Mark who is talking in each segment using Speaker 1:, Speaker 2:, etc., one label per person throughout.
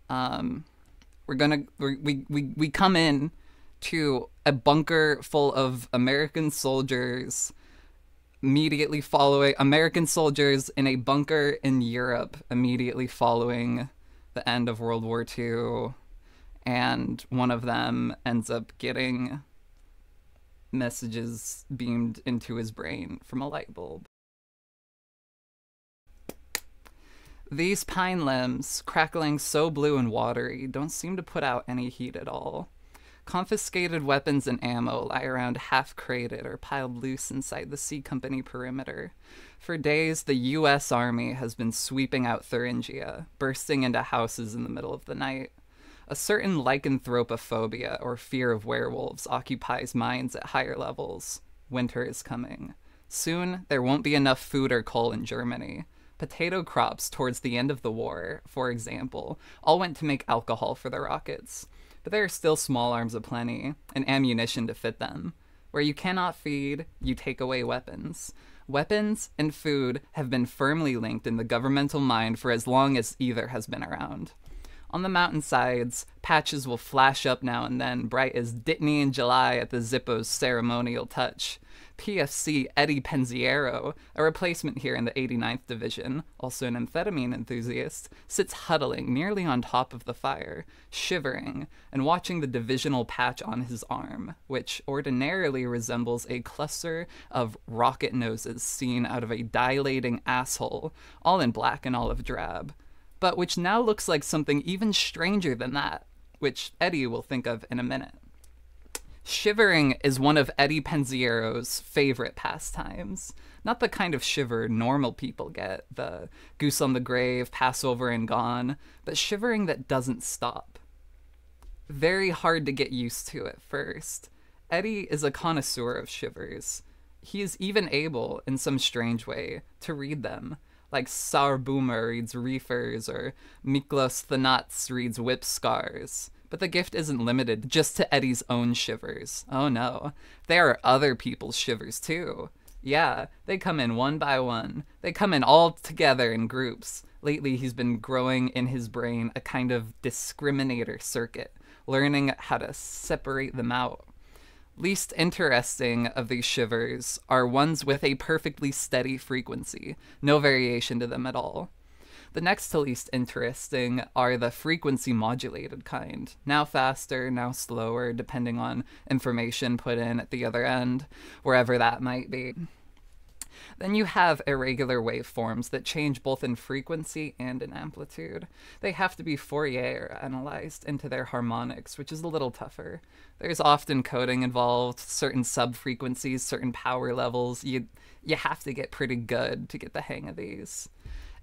Speaker 1: Um, we come in to a bunker full of American soldiers immediately following American soldiers in a bunker in Europe immediately following the end of World War II, and one of them ends up getting messages beamed into his brain from a light bulb. These pine limbs, crackling so blue and watery, don't seem to put out any heat at all. Confiscated weapons and ammo lie around half-crated or piled loose inside the C Company perimeter. For days, the U.S. Army has been sweeping out Thuringia, bursting into houses in the middle of the night. A certain lycanthropophobia, or fear of werewolves, occupies minds at higher levels. Winter is coming. Soon, there won't be enough food or coal in Germany. Potato crops towards the end of the war, for example, all went to make alcohol for the rockets. But there are still small arms aplenty, and ammunition to fit them. Where you cannot feed, you take away weapons. Weapons and food have been firmly linked in the governmental mind for as long as either has been around. On the mountainsides, patches will flash up now and then, bright as Ditney in July at the Zippo's ceremonial touch. PFC Eddie Penziero, a replacement here in the 89th Division, also an amphetamine enthusiast, sits huddling nearly on top of the fire, shivering, and watching the divisional patch on his arm, which ordinarily resembles a cluster of rocket noses seen out of a dilating asshole, all in black and olive drab, but which now looks like something even stranger than that, which Eddie will think of in a minute. Shivering is one of Eddie Penziero's favorite pastimes. Not the kind of shiver normal people get, the goose on the grave, Passover and gone, but shivering that doesn't stop. Very hard to get used to at first. Eddie is a connoisseur of shivers. He is even able, in some strange way, to read them. Like Sarboomer reads reefers, or Miklos Thanats reads whip scars. But the gift isn't limited just to Eddie's own shivers. Oh no, there are other people's shivers too. Yeah, they come in one by one. They come in all together in groups. Lately he's been growing in his brain a kind of discriminator circuit, learning how to separate them out. Least interesting of these shivers are ones with a perfectly steady frequency, no variation to them at all. The next to least interesting are the frequency modulated kind, now faster, now slower, depending on information put in at the other end, wherever that might be. Then you have irregular waveforms that change both in frequency and in amplitude. They have to be Fourier analyzed into their harmonics, which is a little tougher. There's often coding involved, certain sub-frequencies, certain power levels. You have to get pretty good to get the hang of these.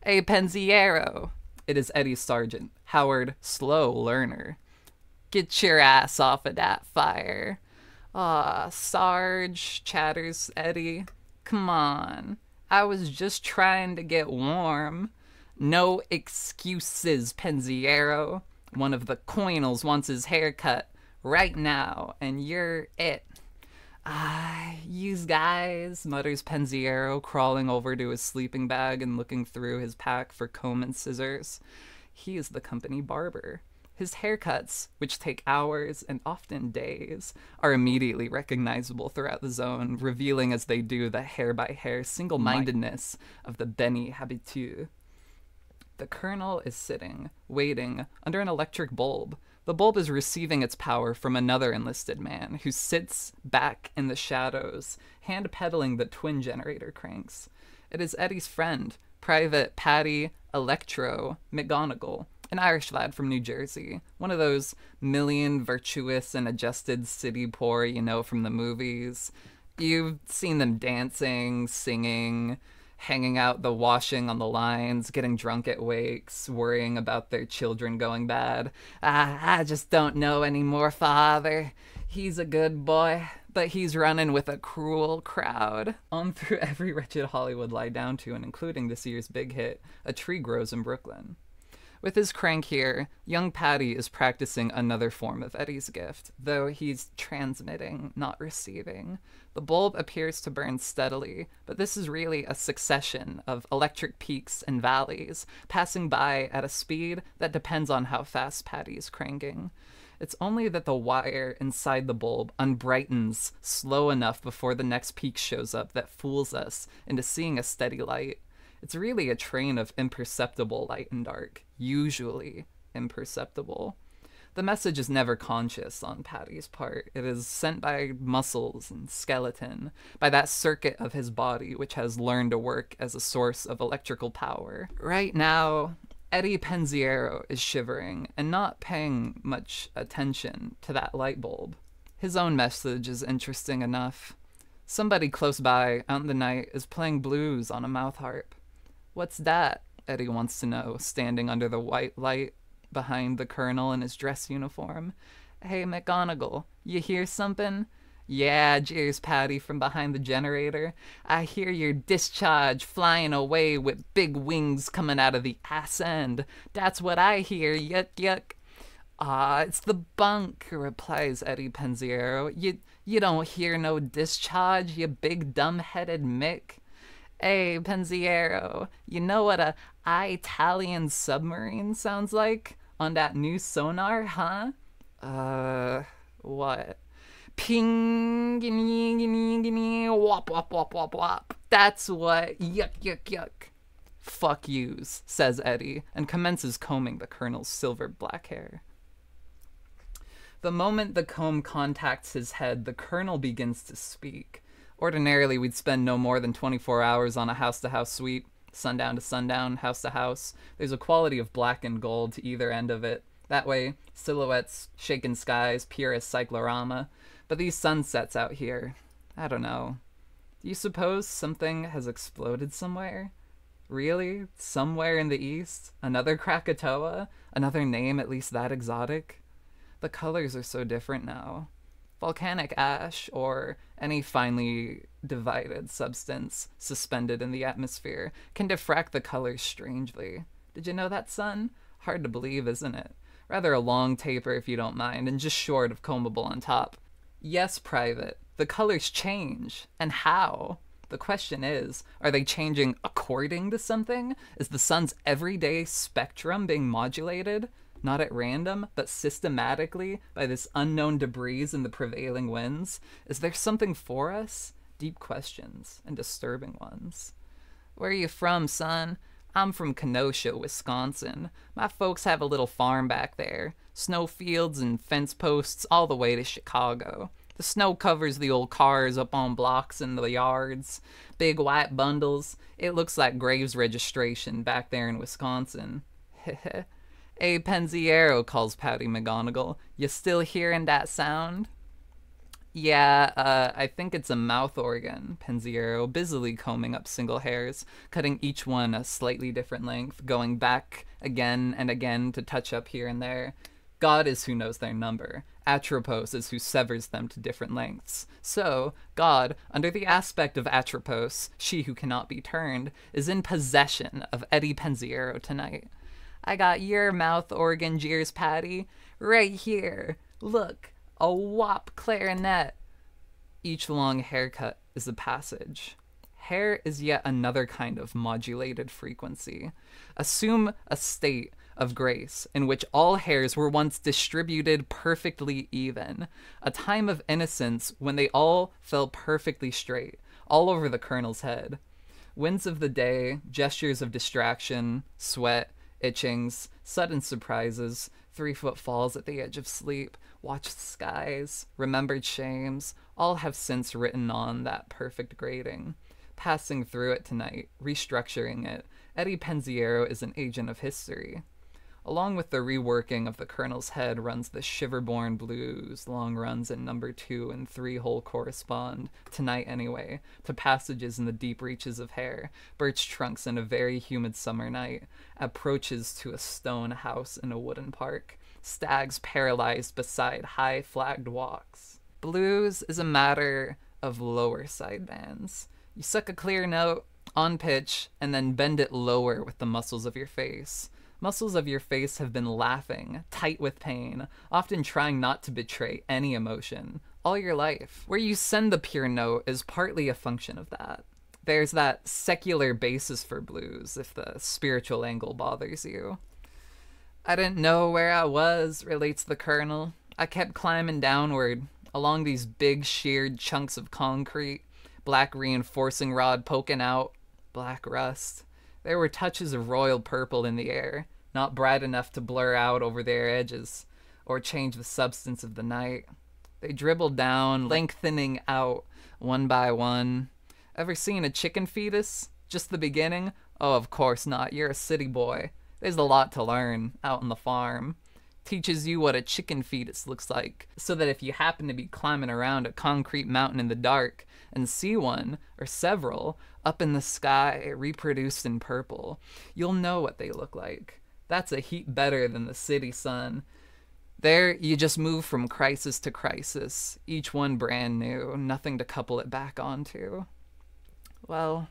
Speaker 1: A Penziero. It is Eddie Sargent, Howard, slow learner. Get your ass off of that fire. Aw, Sarge, chatters Eddie. Come on. I was just trying to get warm. No excuses, Penziero. One of the coinals wants his hair cut right now, and you're it. Yous guys, mutters Penziero, crawling over to his sleeping bag and looking through his pack for comb and scissors. He is the company barber. His haircuts, which take hours and often days, are immediately recognizable throughout the zone, revealing as they do the hair-by-hair single-mindedness of the Benny habitu. The colonel is sitting, waiting, under an electric bulb. The bulb is receiving its power from another enlisted man, who sits back in the shadows, hand-pedaling the twin generator cranks. It is Eddie's friend, Private Paddy Electro McGonagall, an Irish lad from New Jersey, one of those million virtuous and adjusted city poor you know from the movies. You've seen them dancing, singing, hanging out the washing on the lines, getting drunk at wakes, worrying about their children going bad. I just don't know anymore, father. He's a good boy, but he's running with a cruel crowd. On through every wretched Hollywood lie down to, and including this year's big hit, A Tree Grows in Brooklyn. With his crank here, young Patty is practicing another form of Eddie's gift, though he's transmitting, not receiving. The bulb appears to burn steadily, but this is really a succession of electric peaks and valleys, passing by at a speed that depends on how fast Patty is cranking. It's only that the wire inside the bulb unbrightens slow enough before the next peak shows up that fools us into seeing a steady light. It's really a train of imperceptible light and dark, usually imperceptible. The message is never conscious on Patty's part. It is sent by muscles and skeleton, by that circuit of his body which has learned to work as a source of electrical power. Right now, Eddie Penziero is shivering and not paying much attention to that light bulb. His own message is interesting enough. Somebody close by, out in the night, is playing blues on a mouth harp. What's that? Eddie wants to know, standing under the white light behind the colonel in his dress uniform. Hey, McGonagall, you hear something? Yeah, jeers Patty from behind the generator. I hear your discharge flying away with big wings coming out of the ass end. That's what I hear, yuck yuck. Ah, it's the bunk, replies Eddie Penziero. You don't hear no discharge, you big dumb-headed Mick. Hey, Penziero, you know what a Italian submarine sounds like on that new sonar, huh? What? Ping, wop, wop, wop, wop, wop. That's what, yuck, yuck, yuck. Fuck yous, says Eddie, and commences combing the colonel's silver-black hair. The moment the comb contacts his head, the colonel begins to speak. Ordinarily, we'd spend no more than 24 hours on a house-to-house sweep, sundown to sundown, house to house. There's a quality of black and gold to either end of it. That way, silhouettes, shaken skies, pure as cyclorama. But these sunsets out here, I don't know. Do you suppose something has exploded somewhere? Really? Somewhere in the east? Another Krakatoa? Another name at least that exotic? The colors are so different now. Volcanic ash, or any finely divided substance suspended in the atmosphere, can diffract the colors strangely. Did you know that, son? Hard to believe, isn't it? Rather a long taper if you don't mind, and just short of combable on top. Yes, Private, the colors change. And how? The question is, are they changing according to something? Is the sun's everyday spectrum being modulated? Not at random, but systematically by this unknown debris in the prevailing winds? Is there something for us? Deep questions, and disturbing ones. Where are you from, son? I'm from Kenosha, Wisconsin. My folks have a little farm back there. Snow fields and fence posts all the way to Chicago. The snow covers the old cars up on blocks in the yards. Big white bundles. It looks like Graves registration back there in Wisconsin. Heh. Hey, Penziero, calls Patty McGonagall. You still hearing that sound? Yeah, I think it's a mouth organ, Penziero, busily combing up single hairs, cutting each one a slightly different length, going back again and again to touch up here and there. God is who knows their number. Atropos is who severs them to different lengths. So, God, under the aspect of Atropos, she who cannot be turned, is in possession of Eddie Penziero tonight. I got your mouth organ, jeers Patty. Right here. Look, a wop clarinet. Each long haircut is a passage. Hair is yet another kind of modulated frequency. Assume a state of grace in which all hairs were once distributed perfectly even. A time of innocence when they all fell perfectly straight, all over the colonel's head. Winds of the day, gestures of distraction, sweat, itchings, sudden surprises, 3-foot falls at the edge of sleep, watched skies, remembered shames, all have since written on that perfect grading. Passing through it tonight, restructuring it, Eddie Penziero is an agent of history. Along with the reworking of the colonel's head runs the Shiverborn Blues. Long runs in number 2 and 3 whole correspond, tonight anyway, to passages in the deep reaches of hair, birch trunks in a very humid summer night, approaches to a stone house in a wooden park, stags paralyzed beside high flagged walks. Blues is a matter of lower sidebands. You suck a clear note, on pitch, and then bend it lower with the muscles of your face. Muscles of your face have been laughing, tight with pain, often trying not to betray any emotion, all your life. Where you send the pure note is partly a function of that. There's that secular basis for blues, if the spiritual angle bothers you. I didn't know where I was, relates the colonel. I kept climbing downward, along these big sheared chunks of concrete, black reinforcing rod poking out, black rust. There were touches of royal purple in the air, not bright enough to blur out over their edges, or change the substance of the night. They dribbled down, lengthening out, one by one. Ever seen a chicken fetus? Just the beginning? Oh, of course not. You're a city boy. There's a lot to learn out on the farm. Teaches you what a chicken fetus looks like, so that if you happen to be climbing around a concrete mountain in the dark and see one, or several, up in the sky, reproduced in purple, you'll know what they look like. That's a heap better than the city sun. There, you just move from crisis to crisis, each one brand new, nothing to couple it back onto. Well,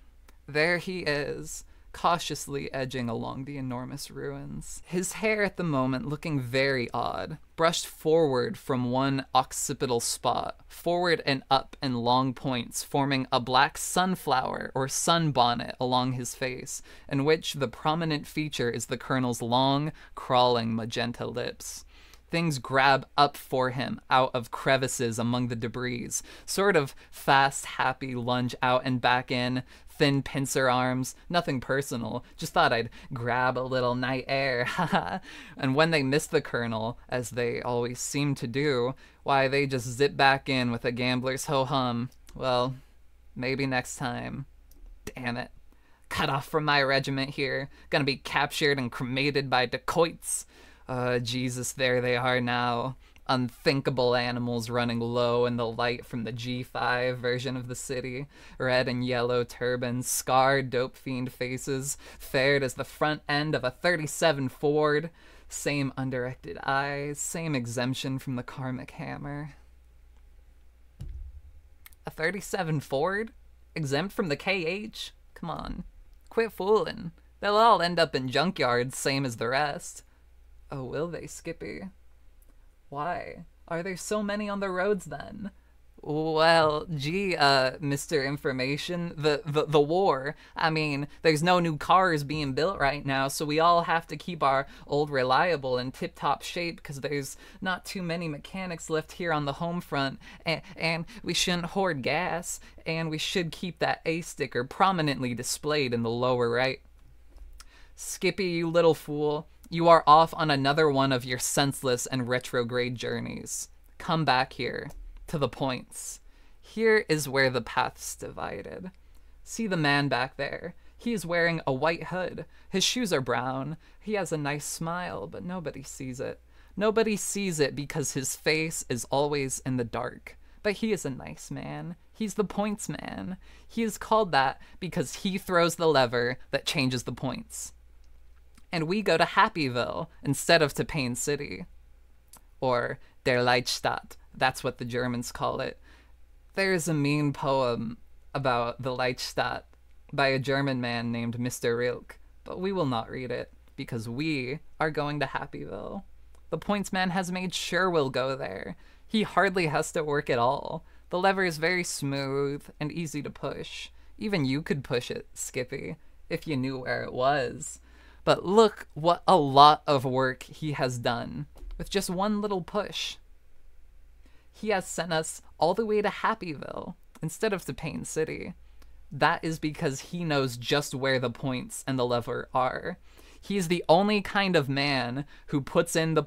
Speaker 1: there he is, cautiously edging along the enormous ruins. His hair at the moment looking very odd, brushed forward from one occipital spot, forward and up in long points, forming a black sunflower or sunbonnet along his face, in which the prominent feature is the colonel's long, crawling magenta lips. Things grab up for him out of crevices among the debris, sort of fast, happy lunge out and back in, thin pincer arms, nothing personal, just thought I'd grab a little night air, haha. And when they miss the colonel, as they always seem to do, why, they just zip back in with a gambler's ho-hum. Well, maybe next time. Damn it. Cut off from my regiment here, gonna be captured and cremated by dacoits. Jesus, there they are now. Unthinkable animals running low in the light from the G5 version of the city. Red and yellow turbans, scarred dope fiend faces, fared as the front end of a 37 Ford. Same undirected eyes, same exemption from the karmic hammer. A 37 Ford? Exempt from the KH? Come on. Quit fooling. They'll all end up in junkyards, same as the rest. Oh, will they, Skippy? Why? Are there so many on the roads, then? Well, gee, Mr. Information, the war. I mean, there's no new cars being built right now, so we all have to keep our old reliable in tip-top shape because there's not too many mechanics left here on the home front, and we shouldn't hoard gas, and we should keep that A sticker prominently displayed in the lower right. Skippy, you little fool. You are off on another one of your senseless and retrograde journeys. Come back here, to the points. Here is where the path's divided. See the man back there. He is wearing a white hood. His shoes are brown. He has a nice smile, but nobody sees it. Nobody sees it because his face is always in the dark. But he is a nice man. He's the points man. He is called that because he throws the lever that changes the points. And we go to Happyville instead of to Pain City. Or Der Leichtstadt, that's what the Germans call it. There's a mean poem about the Leichtstadt by a German man named Mr. Rilke, but we will not read it, because we are going to Happyville. The points man has made sure we'll go there. He hardly has to work at all. The lever is very smooth and easy to push. Even you could push it, Skippy, if you knew where it was. But look what a lot of work he has done with just one little push. He has sent us all the way to Happyville instead of to Pain City. That is because he knows just where the points and the lever are. He's the only kind of man who puts in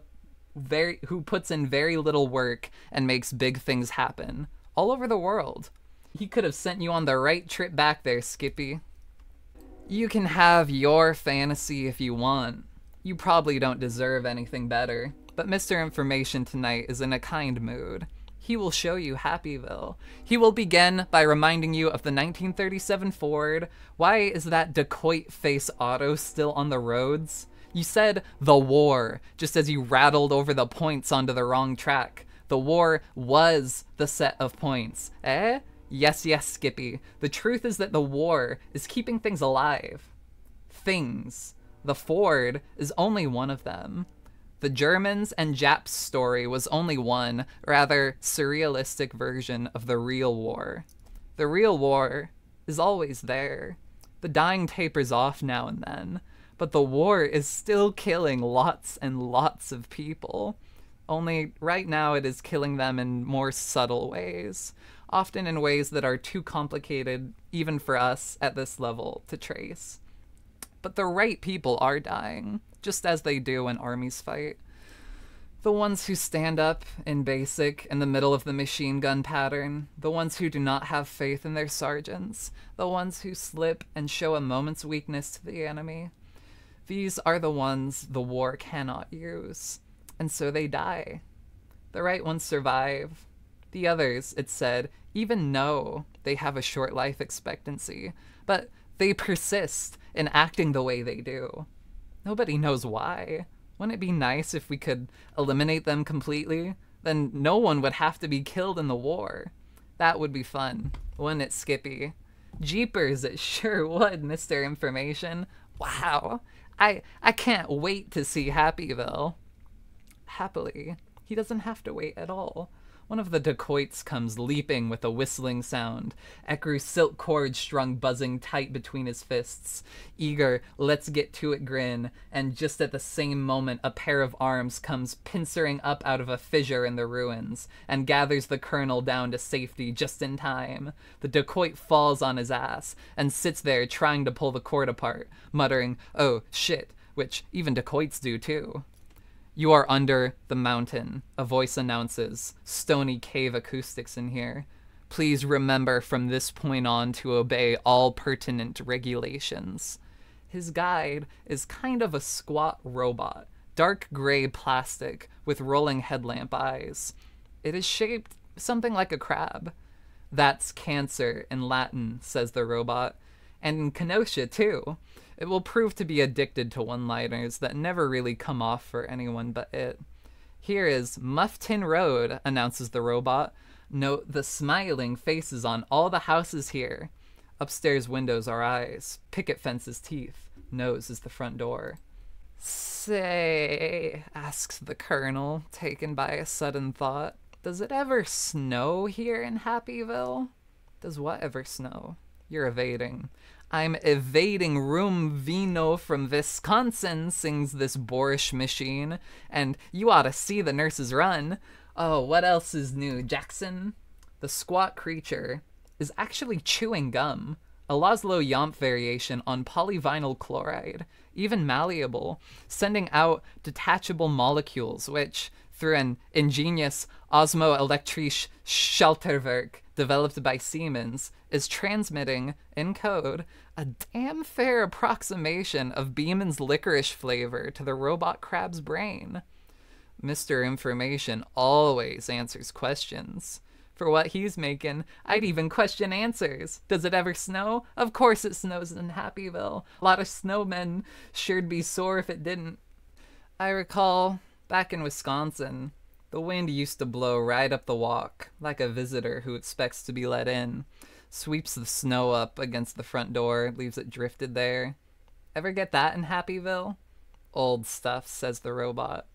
Speaker 1: very little work and makes big things happen all over the world. He could have sent you on the right trip back there, Skippy. You can have your fantasy if you want. You probably don't deserve anything better, but Mr. Information tonight is in a kind mood. He will show you Happyville. He will begin by reminding you of the 1937 Ford. Why is that dacoit face auto still on the roads? You said the war, just as you rattled over the points onto the wrong track. The war was the set of points, eh? Yes, yes, Skippy. The truth is that the war is keeping things alive. Things. The Ford is only one of them. The Germans and Japs story was only one, rather surrealistic version of the real war. The real war is always there. The dying tapers off now and then, but the war is still killing lots and lots of people. Only right now it is killing them in more subtle ways, often in ways that are too complicated even for us at this level to trace. But the right people are dying, just as they do when armies fight. The ones who stand up in basic in the middle of the machine gun pattern, the ones who do not have faith in their sergeants, the ones who slip and show a moment's weakness to the enemy. These are the ones the war cannot use, and so they die. The right ones survive. The others, it's said, even know they have a short life expectancy, but they persist in acting the way they do. Nobody knows why. Wouldn't it be nice if we could eliminate them completely? Then no one would have to be killed in the war. That would be fun, wouldn't it, Skippy? Jeepers, it sure would, Mr. Information. Wow. I can't wait to see Happyville. Happily, he doesn't have to wait at all. One of the dacoits comes leaping with a whistling sound, Ekru's silk cord strung buzzing tight between his fists, eager, let's-get-to-it grin, and just at the same moment a pair of arms comes pincering up out of a fissure in the ruins, and gathers the colonel down to safety just in time. The dacoit falls on his ass, and sits there trying to pull the cord apart, muttering, "Oh, shit," which even dacoits do too. "You are under the mountain," a voice announces, stony cave acoustics in here. "Please remember from this point on to obey all pertinent regulations." His guide is kind of a squat robot, dark gray plastic with rolling headlamp eyes. It is shaped something like a crab. "That's cancer in Latin," says the robot, "and in Kenosha too. It will prove to be addicted to one-liners that never really come off for anyone but it." "Here is Mufftin Road," announces the robot. "Note the smiling faces on all the houses here. Upstairs windows are eyes, picket fences teeth, nose is the front door." "Say," asks the colonel, taken by a sudden thought, "does it ever snow here in Happyville?" "Does what ever snow?" "You're evading." "I'm evading rum vino from Wisconsin," sings this boorish machine, "and you ought to see the nurses run. Oh, what else is new, Jackson?" The squat creature is actually chewing gum, a Laszlo Yomp variation on polyvinyl chloride, even malleable, sending out detachable molecules which, through an ingenious osmoelektrische Schalterwerk developed by Siemens, is transmitting, in code, a damn fair approximation of Beeman's licorice flavor to the robot crab's brain. Mr. Information always answers questions. For what he's making, I'd even question answers. Does it ever snow? Of course it snows in Happyville. A lot of snowmen sure'd be sore if it didn't. I recall, back in Wisconsin, the wind used to blow right up the walk, like a visitor who expects to be let in. Sweeps the snow up against the front door, leaves it drifted there. Ever get that in Happyville? Old stuff, says the robot.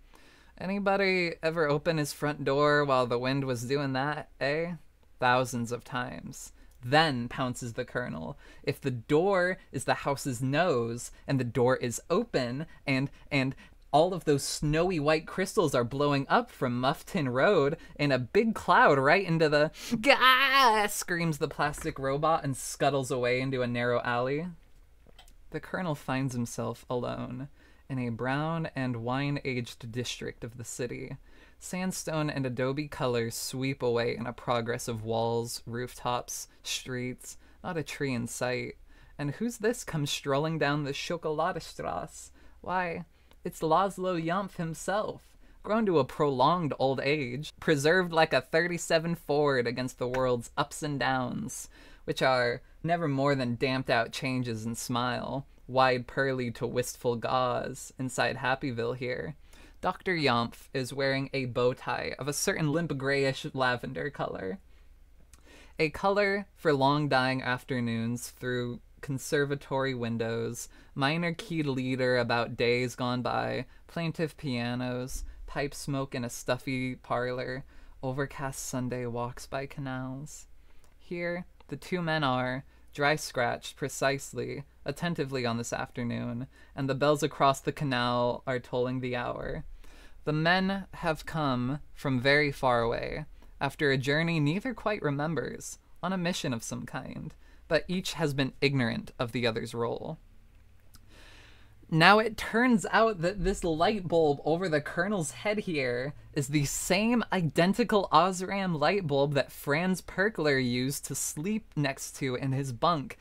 Speaker 1: Anybody ever open his front door while the wind was doing that, eh? Thousands of times. Then, pounces the colonel, if the door is the house's nose, and the door is open, and all of those snowy white crystals are blowing up from Mufftin Road in a big cloud right into the... Gah! Screams the plastic robot and scuttles away into a narrow alley. The colonel finds himself alone in a brown and wine-aged district of the city. Sandstone and adobe colors sweep away in a progress of walls, rooftops, streets, not a tree in sight. And who's this comes strolling down the Schokoladestrasse? Why, it's Laszlo Yomp himself, grown to a prolonged old age, preserved like a 37 Ford against the world's ups and downs, which are never more than damped-out changes in smile, wide pearly to wistful gauze, inside Happyville here. Dr. Yomp is wearing a bow tie of a certain limp grayish lavender color. A color for long dying afternoons through conservatory windows, minor keyed lieder about days gone by, plaintive pianos, pipe smoke in a stuffy parlor, overcast Sunday walks by canals. Here, the two men are, dry-scratched precisely, attentively on this afternoon, and the bells across the canal are tolling the hour. The men have come from very far away, after a journey neither quite remembers, on a mission of some kind, but each has been ignorant of the other's role. Now it turns out that this light bulb over the colonel's head here is the same identical Osram light bulb that Franz Perkler used to sleep next to in his bunk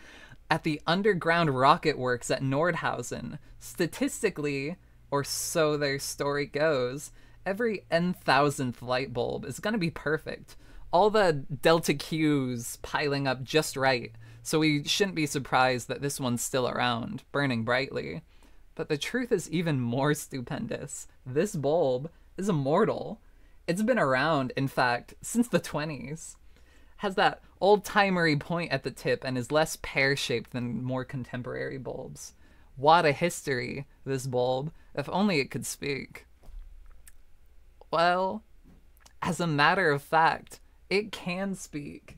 Speaker 1: at the underground rocket works at Nordhausen. Statistically, or so their story goes, every n,000th light bulb is going to be perfect. All the delta Q's piling up just right, so we shouldn't be surprised that this one's still around, burning brightly. But the truth is even more stupendous. This bulb is immortal. It's been around, in fact, since the 20s. Has that old-timery point at the tip and is less pear-shaped than more contemporary bulbs. What a history, this bulb, if only it could speak. Well, as a matter of fact, it can speak.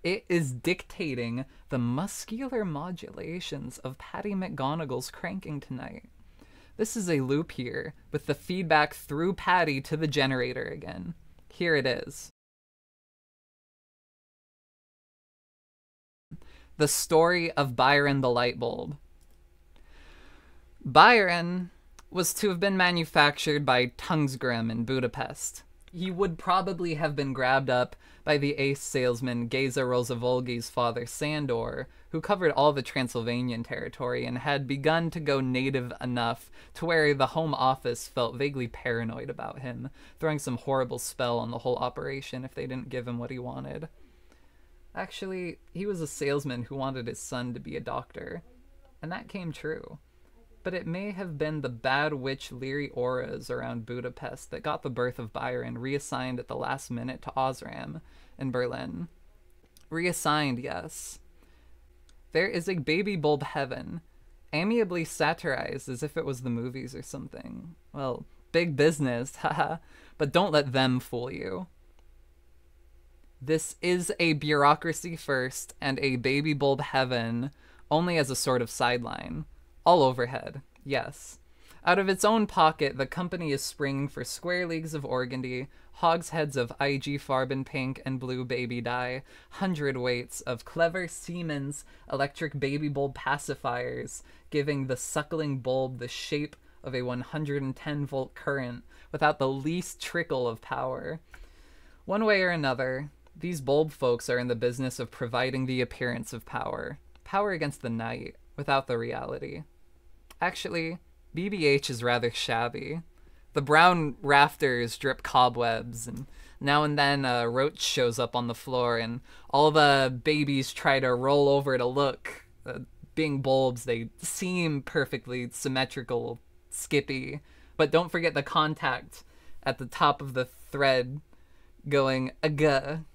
Speaker 1: It is dictating the muscular modulations of Patty McGonagall's cranking tonight. This is a loop here, with the feedback through Patty to the generator again. Here it is. The story of Byron the light bulb. Byron was to have been manufactured by Tungsgrim in Budapest. He would probably have been grabbed up by the ace salesman Geza Rosavolgi's father Sandor, who covered all the Transylvanian territory and had begun to go native enough to where the Home Office felt vaguely paranoid about him, throwing some horrible spell on the whole operation if they didn't give him what he wanted. Actually, he was a salesman who wanted his son to be a doctor, and that came true. But it may have been the bad witch leery auras around Budapest that got the birth of Byron reassigned at the last minute to Osram in Berlin. Reassigned, yes. There is a baby bulb heaven, amiably satirized as if it was the movies or something. Well, big business, haha, but don't let them fool you. This is a bureaucracy first and a baby bulb heaven only as a sort of sideline. All overhead, yes. Out of its own pocket, the company is springing for square leagues of organdy, hogsheads of IG Farben pink and blue baby dye, hundredweights of clever Siemens electric baby bulb pacifiers, giving the suckling bulb the shape of a 110-volt current without the least trickle of power. One way or another, these bulb folks are in the business of providing the appearance of power. Power against the night, without the reality. Actually, BBH is rather shabby. The brown rafters drip cobwebs, and now and then a roach shows up on the floor, and all the babies try to roll over to look. Being bulbs, they seem perfectly symmetrical, skippy, but don't forget the contact at the top of the thread going aga,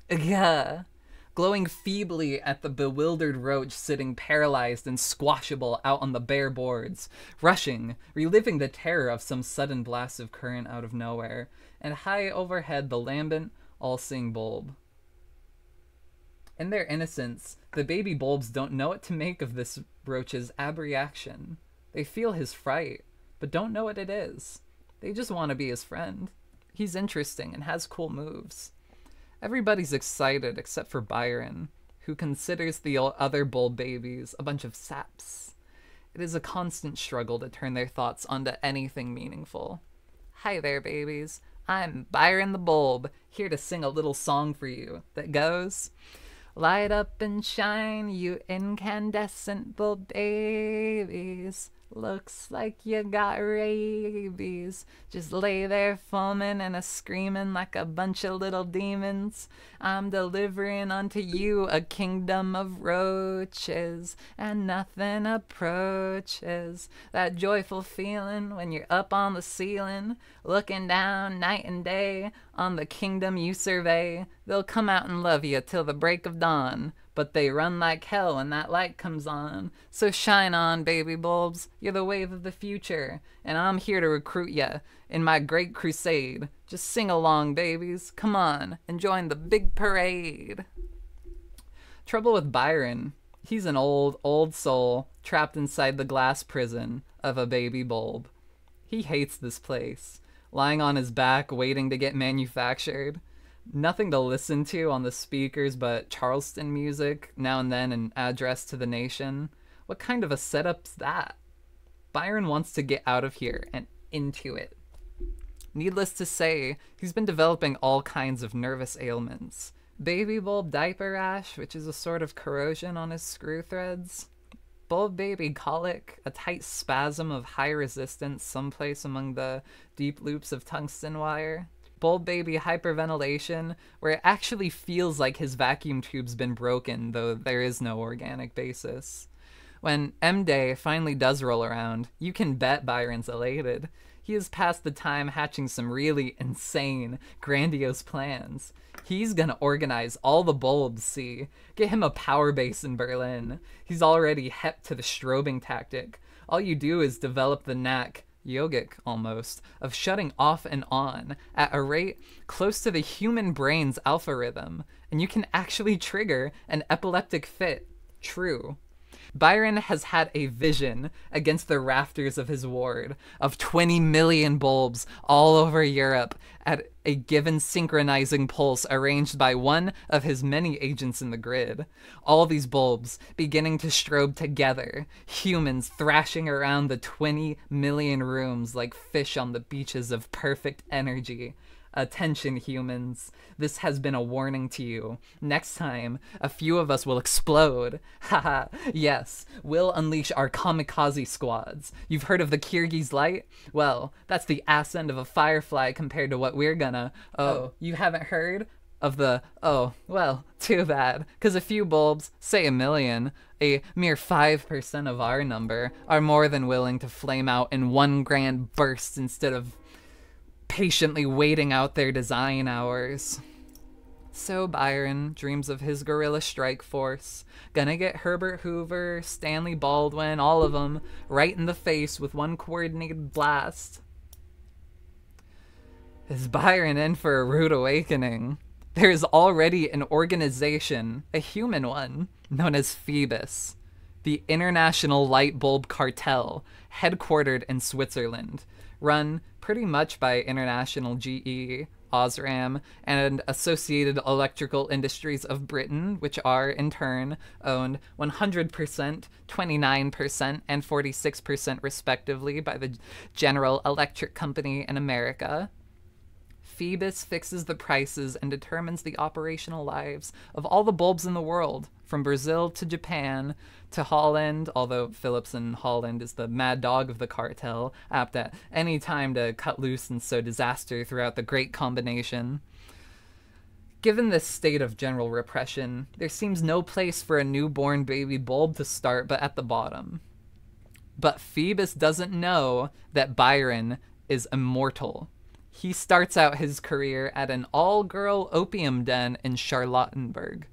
Speaker 1: aga, glowing feebly at the bewildered roach sitting paralyzed and squashable out on the bare boards, rushing, reliving the terror of some sudden blast of current out of nowhere, and high overhead the lambent, all-seeing bulb. In their innocence, the baby bulbs don't know what to make of this roach's abreaction. They feel his fright, but don't know what it is. They just want to be his friend. He's interesting and has cool moves. Everybody's excited except for Byron, who considers the other bulb babies a bunch of saps. It is a constant struggle to turn their thoughts onto anything meaningful. Hi there, babies. I'm Byron the Bulb, here to sing a little song for you that goes, light up and shine, you incandescent bulb babies. Looks like you got rabies. Just lay there foaming and a-screaming like a bunch of little demons. I'm delivering unto you a kingdom of roaches, and nothing approaches that joyful feeling when you're up on the ceiling, looking down night and day on the kingdom you survey. They'll come out and love you till the break of dawn, but they run like hell when that light comes on. So shine on, baby bulbs. You're the wave of the future, and I'm here to recruit ya in my great crusade. Just sing along, babies. Come on and join the big parade. Trouble with Byron. He's an old soul trapped inside the glass prison of a baby bulb. He hates this place, lying on his back waiting to get manufactured. Nothing to listen to on the speakers but Charleston music, now and then an address to the nation. What kind of a setup's that? Byron wants to get out of here and into it. Needless to say, he's been developing all kinds of nervous ailments. Baby bulb diaper rash, which is a sort of corrosion on his screw threads. Bulb baby colic, a tight spasm of high resistance someplace among the deep loops of tungsten wire. Bulb baby hyperventilation, where it actually feels like his vacuum tube's been broken, though there is no organic basis. When M-Day finally does roll around, you can bet Byron's elated. He has passed the time hatching some really insane, grandiose plans. He's gonna organize all the bulbs, see? Get him a power base in Berlin. He's already hep to the strobing tactic. All you do is develop the knack, yogic almost, of shutting off and on at a rate close to the human brain's alpha rhythm, and you can actually trigger an epileptic fit. True. Byron has had a vision against the rafters of his ward of 20 million bulbs all over Europe at a given synchronizing pulse arranged by one of his many agents in the grid. All these bulbs beginning to strobe together, humans thrashing around the 20 million rooms like fish on the beaches of perfect energy. Attention, humans. This has been a warning to you. Next time, a few of us will explode. Haha, yes, we'll unleash our kamikaze squads. You've heard of the Kyrgyz light? Well, that's the ass end of a firefly compared to what we're gonna... Oh, you haven't heard of the... Oh, well, too bad. 'Cause a few bulbs, say a million, a mere 5% of our number, are more than willing to flame out in one grand burst instead of patiently waiting out their design hours. So Byron dreams of his guerrilla strike force, gonna get Herbert Hoover, Stanley Baldwin, all of them, right in the face with one coordinated blast. Is Byron in for a rude awakening? There is already an organization, a human one, known as Phoebus, the International Lightbulb Cartel, headquartered in Switzerland, run pretty much by International GE, Osram, and Associated Electrical Industries of Britain, which are, in turn, owned 100%, 29%, and 46% respectively by the General Electric Company in America. Phoebus fixes the prices and determines the operational lives of all the bulbs in the world, from Brazil to Japan to Holland, although Philips in Holland is the mad dog of the cartel, apt at any time to cut loose and sow disaster throughout the Great Combination. Given this state of general repression, there seems no place for a newborn baby bulb to start but at the bottom. But Phoebus doesn't know that Byron is immortal. He starts out his career at an all-girl opium den in Charlottenburg,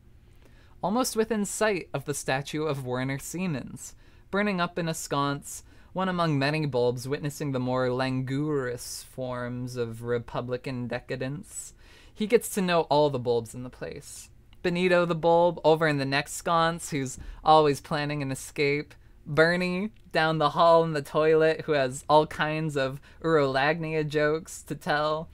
Speaker 1: almost within sight of the statue of Werner Siemens, burning up in a sconce, one among many bulbs witnessing the more languorous forms of Republican decadence. He gets to know all the bulbs in the place. Benito the bulb over in the next sconce, who's always planning an escape. Bernie down the hall in the toilet, who has all kinds of urolagnia jokes to tell.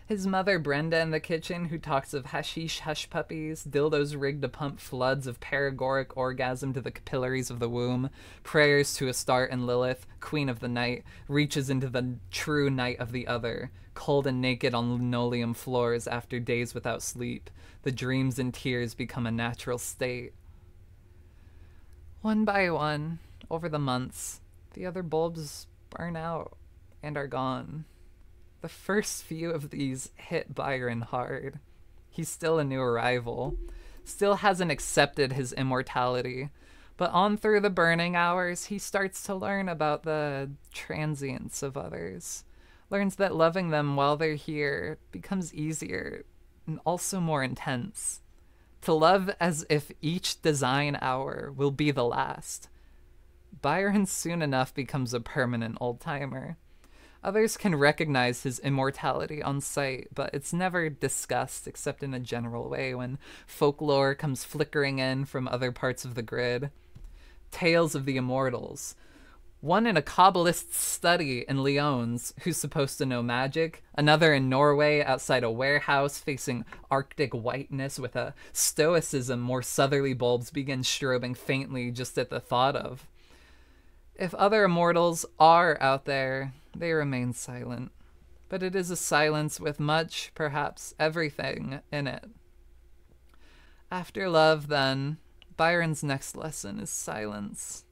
Speaker 1: His mother Brenda in the kitchen, who talks of hashish hush puppies, dildos rigged to pump floods of paragoric orgasm to the capillaries of the womb, prayers to Astarte and Lilith, queen of the night, reaches into the true night of the other, cold and naked on linoleum floors after days without sleep. The dreams and tears become a natural state. One by one, over the months, the other bulbs burn out and are gone. The first few of these hit Byron hard. He's still a new arrival, still hasn't accepted his immortality, but on through the burning hours, he starts to learn about the transience of others, learns that loving them while they're here becomes easier and also more intense. To love as if each design hour will be the last. Byron soon enough becomes a permanent old-timer. Others can recognize his immortality on sight, but it's never discussed except in a general way when folklore comes flickering in from other parts of the grid. Tales of the immortals. One in a Kabbalist's study in Lyons, who's supposed to know magic. Another in Norway outside a warehouse facing arctic whiteness with a stoicism more southerly bulbs begin strobing faintly just at the thought of. If other immortals are out there, they remain silent. But it is a silence with much, perhaps everything, in it. After love, then, Byron's next lesson is silence.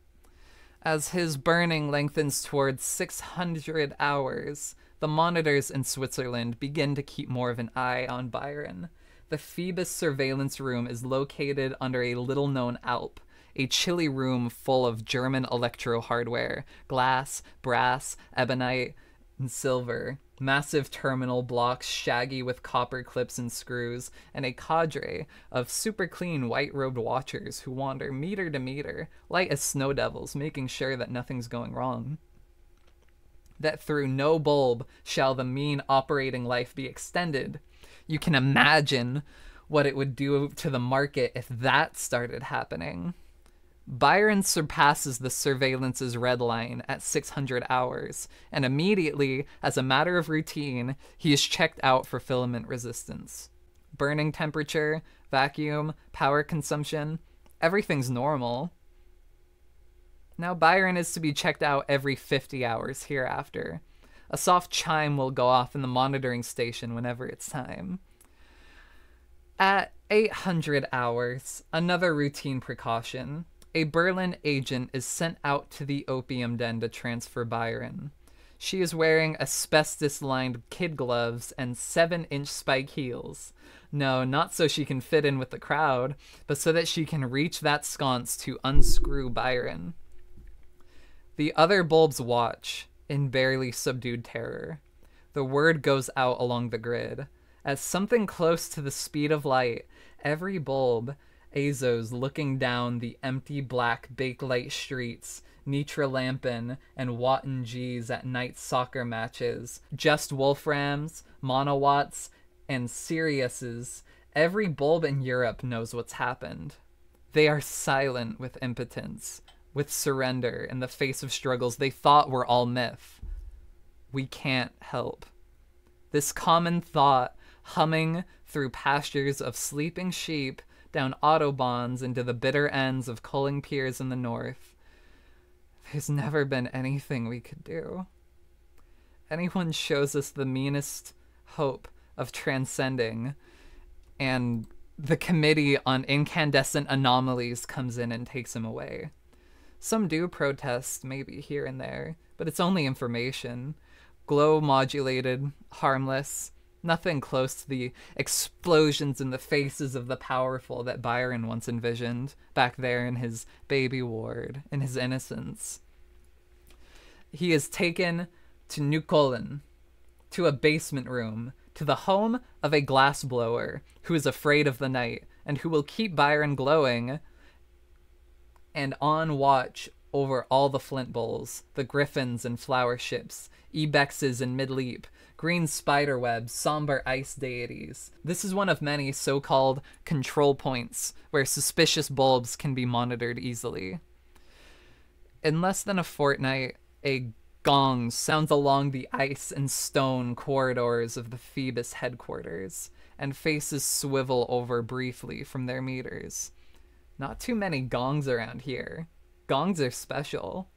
Speaker 1: As his burning lengthens towards 600 hours, the monitors in Switzerland begin to keep more of an eye on Byron. The Phoebus surveillance room is located under a little-known Alp, a chilly room full of German electro hardware, glass, brass, ebonite, and silver, massive terminal blocks shaggy with copper clips and screws, and a cadre of super clean white-robed watchers who wander meter to meter, light as snow devils, making sure that nothing's going wrong. That through no bulb shall the mean operating life be extended. You can imagine what it would do to the market if that started happening. Byron surpasses the surveillance's red line at 600 hours, and immediately, as a matter of routine, he is checked out for filament resistance. Burning temperature, vacuum, power consumption, everything's normal. Now Byron is to be checked out every 50 hours hereafter. A soft chime will go off in the monitoring station whenever it's time. At 800 hours, another routine precaution. A Berlin agent is sent out to the opium den to transfer Byron. She is wearing asbestos-lined kid gloves and 7-inch spike heels. No, not so she can fit in with the crowd, but so that she can reach that sconce to unscrew Byron. The other bulbs watch, in barely subdued terror. The word goes out along the grid. At something close to the speed of light, every bulb, Azos looking down the empty black bakelite streets, Nitra Lampen and Watton G's at night soccer matches, Just Wolframs, Monowatts, and Siriuses, every bulb in Europe knows what's happened. They are silent with impotence, with surrender in the face of struggles they thought were all myth. We can't help. This common thought, humming through pastures of sleeping sheep, down autobahns into the bitter ends of culling piers in the north. There's never been anything we could do. Anyone shows us the meanest hope of transcending, and the Committee on Incandescent Anomalies comes in and takes him away. Some do protest, maybe here and there, but it's only information. Glow-modulated, harmless, nothing close to the explosions in the faces of the powerful that Byron once envisioned, back there in his baby ward, in his innocence. He is taken to Neukölln, to a basement room, to the home of a glassblower who is afraid of the night, and who will keep Byron glowing and on watch over all the flint bowls, the griffins and flower ships, ibexes and mid-leap, green spiderwebs, somber ice deities. This is one of many so-called control points where suspicious bulbs can be monitored easily. In less than a fortnight, a gong sounds along the ice and stone corridors of the Phoebus headquarters, and faces swivel over briefly from their meters. Not too many gongs around here. Gongs are special.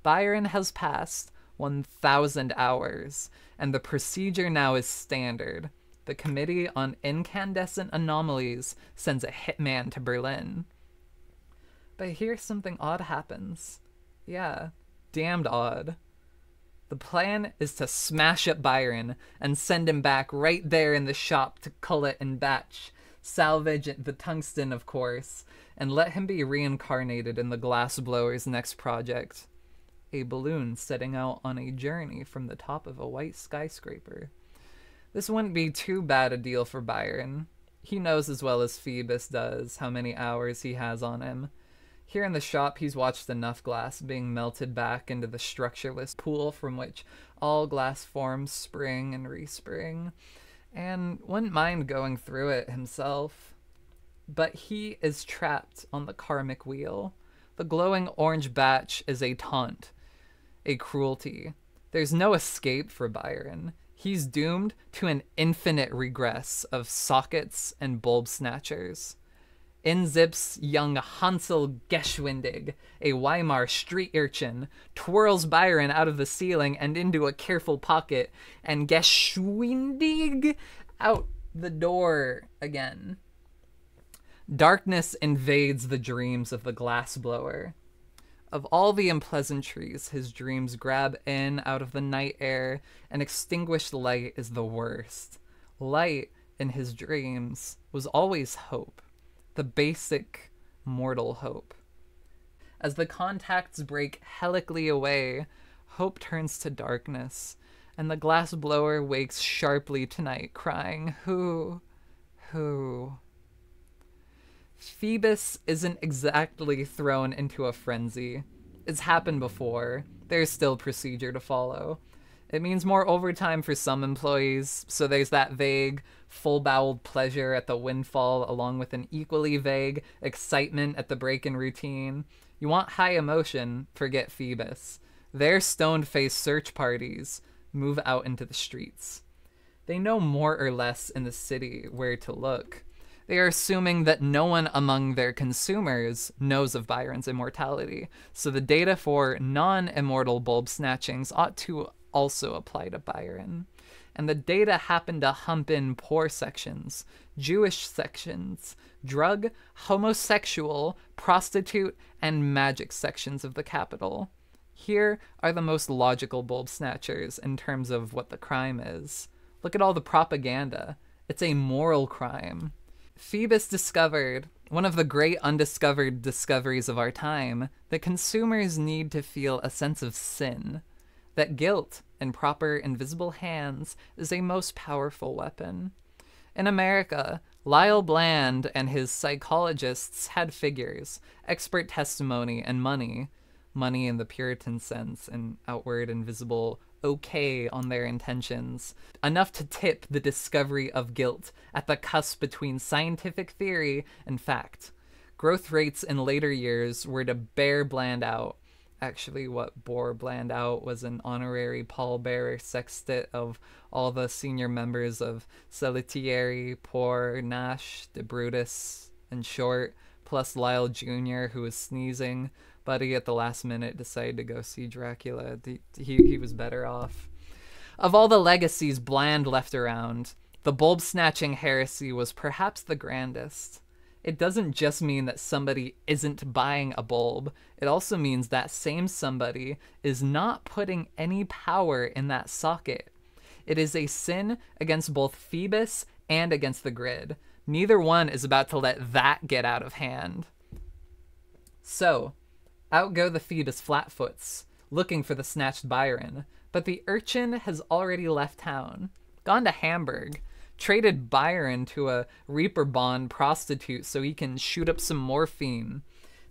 Speaker 1: Byron has passed 1,000 hours, and the procedure now is standard. The Committee on Incandescent Anomalies sends a hitman to Berlin. But here something odd happens. Yeah, damned odd. The plan is to smash up Byron and send him back right there in the shop to cull it and batch, salvage the tungsten, of course, and let him be reincarnated in the glassblower's next project. A balloon setting out on a journey from the top of a white skyscraper. This wouldn't be too bad a deal for Byron. He knows as well as Phoebus does how many hours he has on him. Here in the shop, he's watched enough glass being melted back into the structureless pool from which all glass forms spring and respring, and wouldn't mind going through it himself. But he is trapped on the karmic wheel. The glowing orange batch is a taunt, a cruelty. There's no escape for Byron. He's doomed to an infinite regress of sockets and bulb snatchers. In zips young Hansel Geschwindig, a Weimar street urchin, twirls Byron out of the ceiling and into a careful pocket, and Geschwindig out the door again. Darkness invades the dreams of the glassblower. Of all the unpleasantries his dreams grab in out of the night air, an extinguished light is the worst. Light, in his dreams, was always hope. The basic mortal hope. As the contacts break helically away, hope turns to darkness, and the glassblower wakes sharply tonight, crying, "Who? Who?" Phoebus isn't exactly thrown into a frenzy. It's happened before. There's still procedure to follow. It means more overtime for some employees, so there's that vague, full-boweled pleasure at the windfall along with an equally vague excitement at the break in routine. You want high emotion, forget Phoebus. Their stoned-faced search parties move out into the streets. They know more or less in the city where to look. They are assuming that no one among their consumers knows of Byron's immortality, so the data for non-immortal bulb snatchings ought to also apply to Byron. And the data happen to hump in poor sections, Jewish sections, drug, homosexual, prostitute, and magic sections of the capital. Here are the most logical bulb snatchers in terms of what the crime is. Look at all the propaganda. It's a moral crime. Phoebus discovered, one of the great undiscovered discoveries of our time, that consumers need to feel a sense of sin, that guilt in proper invisible hands is a most powerful weapon. In America, Lyle Bland and his psychologists had figures, expert testimony, and money in the Puritan sense, and outward and visible okay on their intentions, enough to tip the discovery of guilt at the cusp between scientific theory and fact. Growth rates in later years were to bear Bland out. Actually, what bore Bland out was an honorary pallbearer sextet of all the senior members of Salutieri, Poor, Nash, De Brutus, and Short, plus Lyle Jr., who was sneezing. Buddy at the last minute decided to go see Dracula. He was better off. Of all the legacies Bland left around, the bulb-snatching heresy was perhaps the grandest. It doesn't just mean that somebody isn't buying a bulb. It also means that same somebody is not putting any power in that socket. It is a sin against both Phoebus and against the grid. Neither one is about to let that get out of hand. So, out go the Phoebus flatfoots, looking for the snatched Byron, but the urchin has already left town, gone to Hamburg, traded Byron to a Reeperbahn prostitute so he can shoot up some morphine.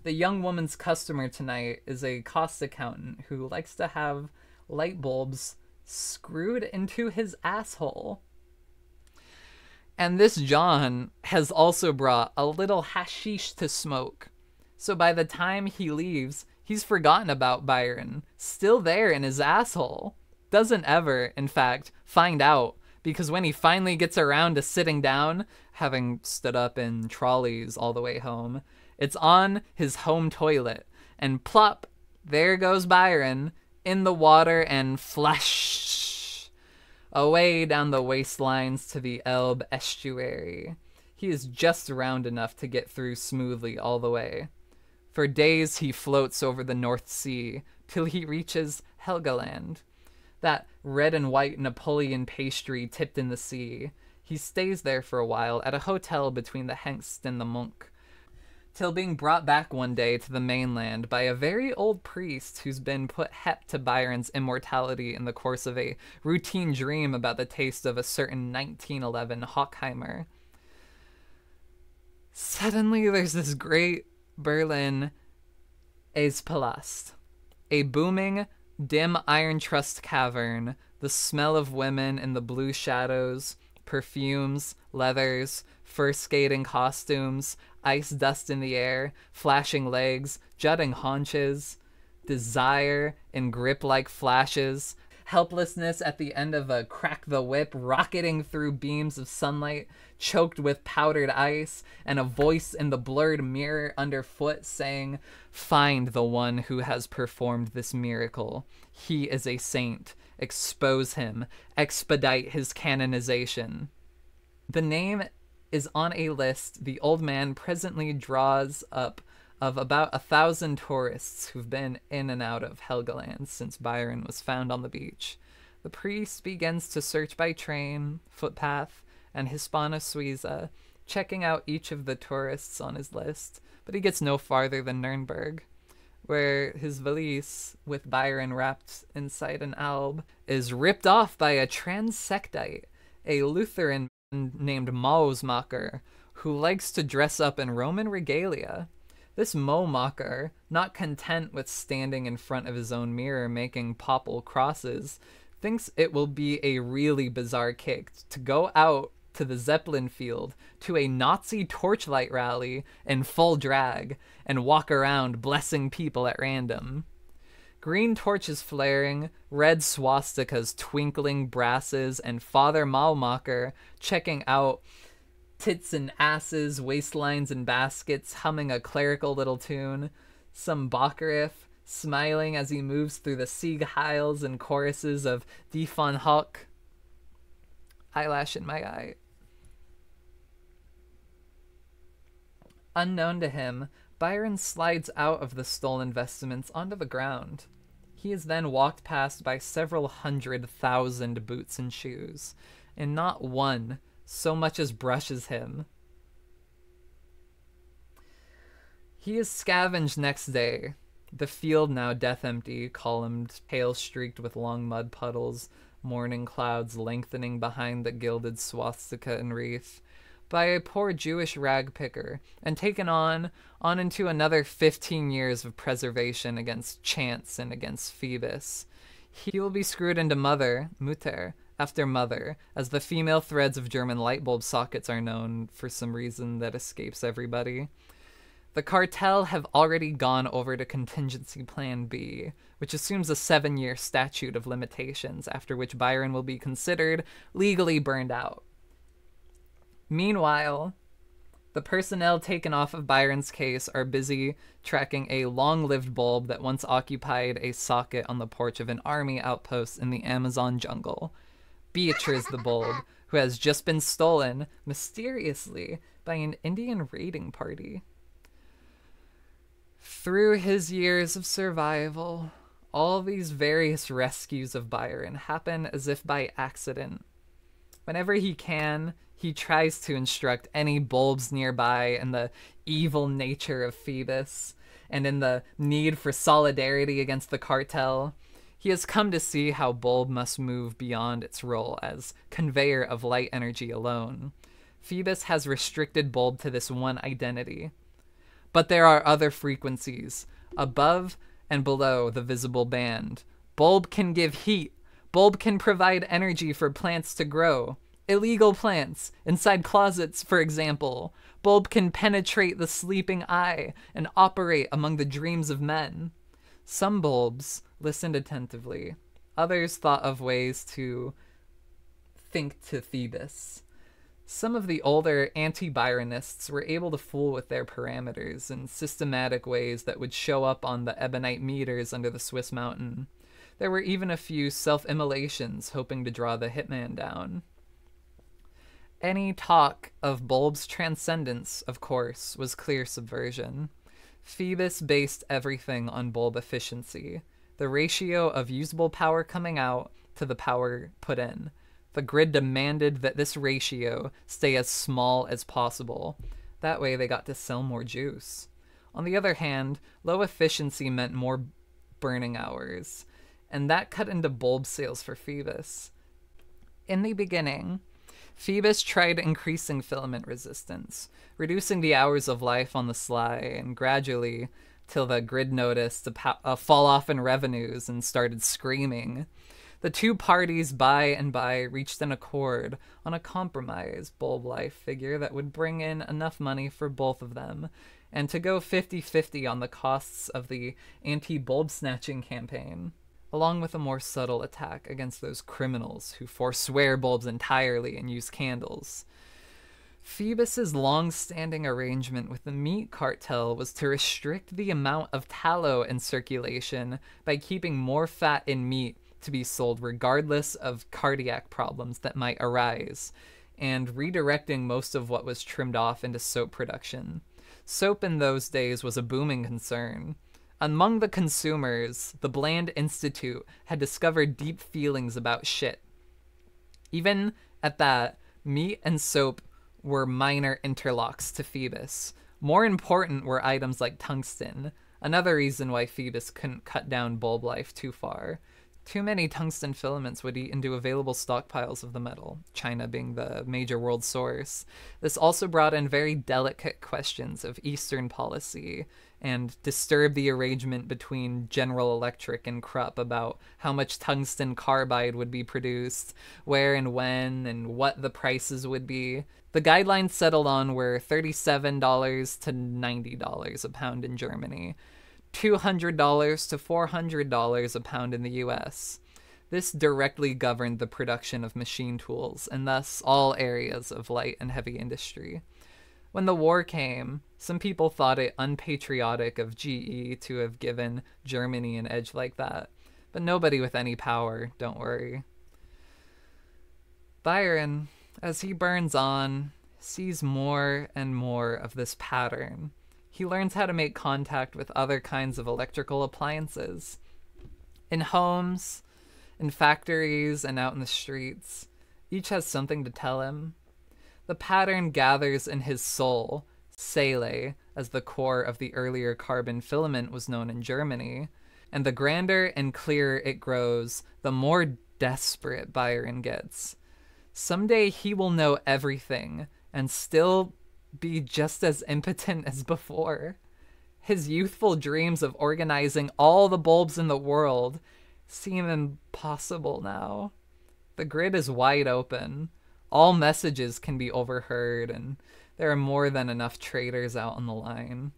Speaker 1: The young woman's customer tonight is a cost accountant who likes to have light bulbs screwed into his asshole. And this John has also brought a little hashish to smoke. So by the time he leaves, he's forgotten about Byron, still there in his asshole. Doesn't ever, in fact, find out, because when he finally gets around to sitting down, having stood up in trolleys all the way home, it's on his home toilet, and plop, there goes Byron, in the water and flash, away down the waistlines to the Elbe estuary. He is just round enough to get through smoothly all the way. For days he floats over the North Sea, till he reaches Helgoland, that red and white Napoleon pastry tipped in the sea. He stays there for a while at a hotel between the Hengst and the Monk, till being brought back one day to the mainland by a very old priest who's been put hep to Byron's immortality in the course of a routine dream about the taste of a certain 1911 Hockheimer. Suddenly there's this great Berlin Eispalast, a booming, dim iron trussed cavern, the smell of women in the blue shadows, perfumes, leathers, fur skating costumes, ice dust in the air, flashing legs, jutting haunches, desire in grip-like flashes, helplessness at the end of a crack the whip, rocketing through beams of sunlight, choked with powdered ice, and a voice in the blurred mirror underfoot saying, "Find the one who has performed this miracle. He is a saint. Expose him. Expedite his canonization." The name is on a list the old man presently draws up of about 1,000 tourists who've been in and out of Helgoland since Byron was found on the beach. The priest begins to search by train, footpath, and Hispano Suiza, checking out each of the tourists on his list, but he gets no farther than Nuremberg, where his valise, with Byron wrapped inside an alb, is ripped off by a transsectite, a Lutheran named Mausmacher, who likes to dress up in Roman regalia. This Mausmacher, not content with standing in front of his own mirror making papal crosses, thinks it will be a really bizarre kick to go out to the Zeppelin field to a Nazi torchlight rally in full drag and walk around blessing people at random. Green torches flaring, red swastikas twinkling brasses, and Father Mausmacher checking out tits and asses, waistlines and baskets, humming a clerical little tune. Some Bach riff, smiling as he moves through the Sieg Heils and choruses of Die von Hock. Eyelash in my eye. Unknown to him, Byron slides out of the stolen vestments onto the ground. He is then walked past by several 100,000 boots and shoes, and not one so much as brushes him. He is scavenged next day, the field now death empty, columned, pale streaked with long mud puddles, morning clouds lengthening behind the gilded swastika and wreath, by a poor Jewish rag picker, and taken on into another 15 years of preservation against chance and against Phoebus. He will be screwed into Mutter, after mother, as the female threads of German Lightbulb sockets are known for some reason that escapes everybody. The cartel have already gone over to Contingency Plan B, which assumes a 7-year statute of limitations, after which Byron will be considered legally burned out. Meanwhile, the personnel taken off of Byron's case are busy tracking a long-lived bulb that once occupied a socket on the porch of an army outpost in the Amazon jungle. Beatrice the bulb, who has just been stolen, mysteriously, by an Indian raiding party. Through his years of survival, all these various rescues of Byron happen as if by accident. Whenever he can, he tries to instruct any bulbs nearby in the evil nature of Phoebus, and in the need for solidarity against the cartel. He has come to see how bulb must move beyond its role as conveyor of light energy alone. Phoebus has restricted bulb to this one identity. But there are other frequencies, above and below the visible band. Bulb can give heat. Bulb can provide energy for plants to grow. Illegal plants, inside closets, for example. Bulb can penetrate the sleeping eye and operate among the dreams of men. Some bulbs listened attentively. Others thought of ways to think to Phoebus. Some of the older anti-Byronists were able to fool with their parameters in systematic ways that would show up on the ebonite meters under the Swiss mountain. There were even a few self-immolations hoping to draw the hitman down. Any talk of bulb's transcendence, of course, was clear subversion. Phoebus based everything on bulb efficiency, the ratio of usable power coming out to the power put in. The grid demanded that this ratio stay as small as possible. That way they got to sell more juice. On the other hand, low efficiency meant more burning hours, and that cut into bulb sales for Phoebus. In the beginning, Phoebus tried increasing filament resistance, reducing the hours of life on the sly, and gradually, till the grid noticed a fall off in revenues and started screaming. The two parties by and by reached an accord on a compromise bulb life figure that would bring in enough money for both of them, and to go 50-50 on the costs of the anti-bulb snatching campaign, along with a more subtle attack against those criminals who forswear bulbs entirely and use candles. Phoebus's long-standing arrangement with the meat cartel was to restrict the amount of tallow in circulation by keeping more fat in meat to be sold regardless of cardiac problems that might arise, and redirecting most of what was trimmed off into soap production. Soap in those days was a booming concern. Among the consumers, the Bland Institute had discovered deep feelings about shit. Even at that, meat and soap were minor interlocks to Phoebus. More important were items like tungsten, another reason why Phoebus couldn't cut down bulb life too far. Too many tungsten filaments would eat into available stockpiles of the metal, China being the major world source. This also brought in very delicate questions of Eastern policy and disturbed the arrangement between General Electric and Krupp about how much tungsten carbide would be produced, where and when, and what the prices would be. The guidelines settled on were $37 to $90 a pound in Germany, $200 to $400 a pound in the US. This directly governed the production of machine tools, and thus all areas of light and heavy industry. When the war came, some people thought it unpatriotic of GE to have given Germany an edge like that, but nobody with any power, don't worry. Byron, as he burns on, sees more and more of this pattern. He learns how to make contact with other kinds of electrical appliances. In homes, in factories, and out in the streets, each has something to tell him. The pattern gathers in his soul, Seele, as the core of the earlier carbon filament was known in Germany, and the grander and clearer it grows, the more desperate Byron gets. Someday he will know everything, and still be just as impotent as before. His youthful dreams of organizing all the bulbs in the world seem impossible now. The grid is wide open. All messages can be overheard, and there are more than enough traders out on the line.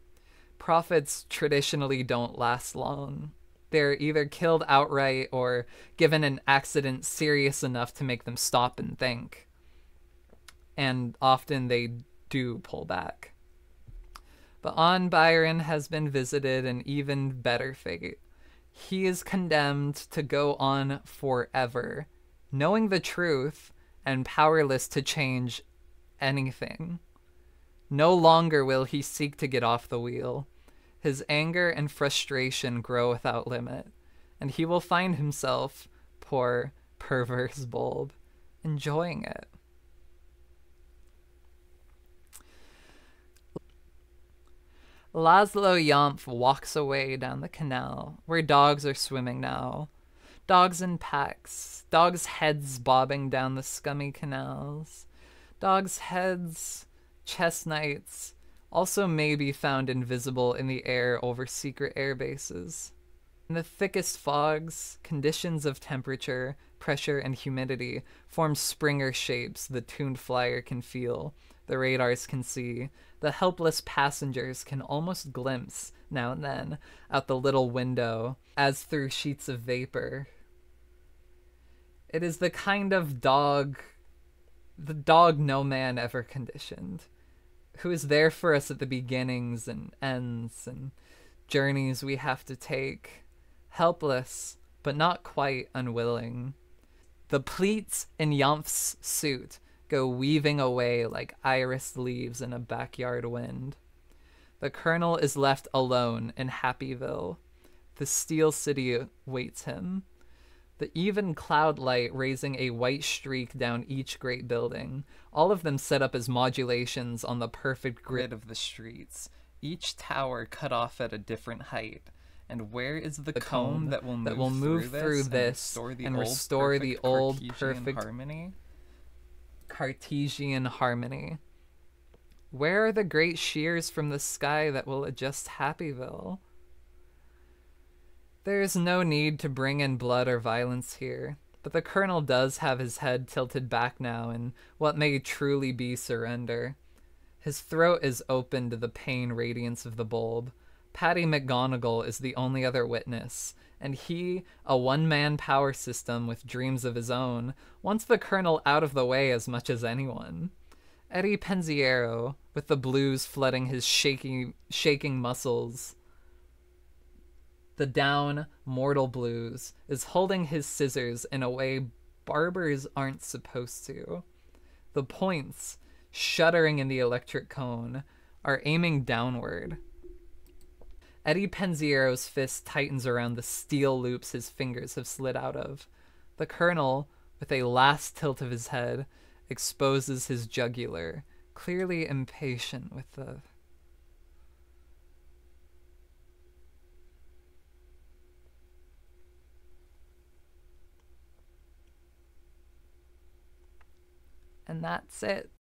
Speaker 1: Profits traditionally don't last long. They're either killed outright or given an accident serious enough to make them stop and think. And often they do pull back. But on Byron has been visited an even better fate. He is condemned to go on forever, knowing the truth and powerless to change anything. No longer will he seek to get off the wheel. His anger and frustration grow without limit, and he will find himself, poor, perverse bulb, enjoying it. Laszlo Yamf walks away down the canal, where dogs are swimming now. Dogs in packs, dogs' heads bobbing down the scummy canals. Dogs' heads, chestnuts, also may be found invisible in the air over secret air bases. In the thickest fogs, conditions of temperature, pressure, and humidity form Springer shapes the tuned flyer can feel, the radars can see, the helpless passengers can almost glimpse, now and then, out the little window, as through sheets of vapor. It is the kind of dog no man ever conditioned, who is there for us at the beginnings and ends and journeys we have to take, helpless, but not quite unwilling. The pleats in Yamf's suit go weaving away like iris leaves in a backyard wind. The colonel is left alone in Happyville. The Steel City waits him. The even cloud light raising a white streak down each great building, all of them set up as modulations on the perfect grid of the streets, each tower cut off at a different height. And where is the comb that will move through this and restore the old perfect harmony? Cartesian harmony. Where are the great shears from the sky that will adjust Happyville? There is no need to bring in blood or violence here, but the colonel does have his head tilted back now in what may truly be surrender. His throat is open to the pain radiance of the bulb. Patty McGonagall is the only other witness, and he, a one-man power system with dreams of his own, wants the colonel out of the way as much as anyone. Eddie Penziero, with the blues flooding his shaking muscles, the down, mortal blues, is holding his scissors in a way barbers aren't supposed to. The points, shuddering in the electric cone, are aiming downward. Eddie Penziero's fist tightens around the steel loops his fingers have slid out of. The colonel, with a last tilt of his head, exposes his jugular, clearly impatient with the... And that's it.